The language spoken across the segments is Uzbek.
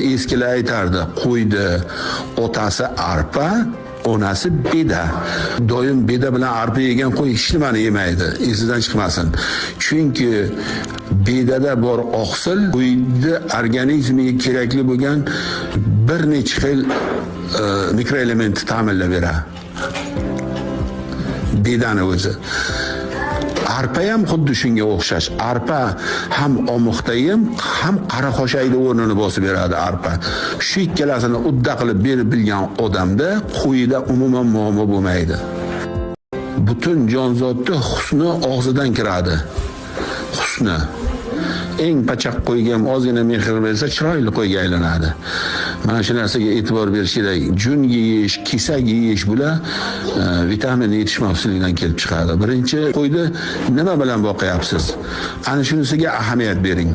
Eskilar aytardi, qo'ydi otasi arpa, onasi beda. Doim beda bilan arpa yegan qo'y hech nimani yemaydi, esidan chiqmasin. Chunki bedada bor oqsil qo'yni organizmiga kerakli bo'lgan bir necha xil mikroelement ta'minlab beradi. Bedani o'zi. Arpa ham xuddi shunga o'xshash. Arpa ham omoqdayim, ham qora xo'shaydi o'rnini bosib beradi arpa. Shu ikkalasini udda qilib berib bilgan odamda qo'yida umuman muammo bo'lmaydi. Butun jonzotning husni og'zidan kiradi. Husni. Eng pachaq qo'yga ham ozgina mehr bersa, chiroyli qo'yga aylanadi. Mana shu narsaga e'tibor berish kerak. Jun yeyish, kesak yeyish bular vitamin yetishmovsizligidan kelib chiqadi. Birinchi qo'yni nima bilan boqyapsiz? Ana shunisiga ahamiyat bering.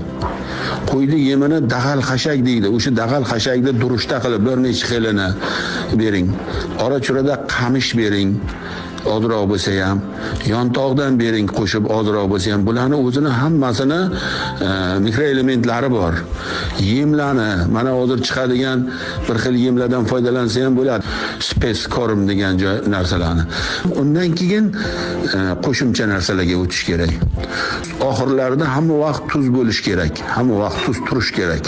Qo'yni yemini dag'al xashak deydi. O'sha dag'al xashakni durishta qilib bir necha xilini bering. Ora-churada qamish bering. Ozroq bo'lsa ham, yontog'dan bering qo'shib ozroq bo'lsa ham, bularni o'zini hammasini mikroelementlari bor. Yemlarni, mana hozir chiqadigan bir xil yemlardan foydalansa ham bo'ladi. Speskorm degan narsalarni. Undan keyin qo'shimcha narsalarga o'tish kerak. Oxirlarida hamma vaqt tuz bo'lish kerak, hamma vaqt tuz turish kerak.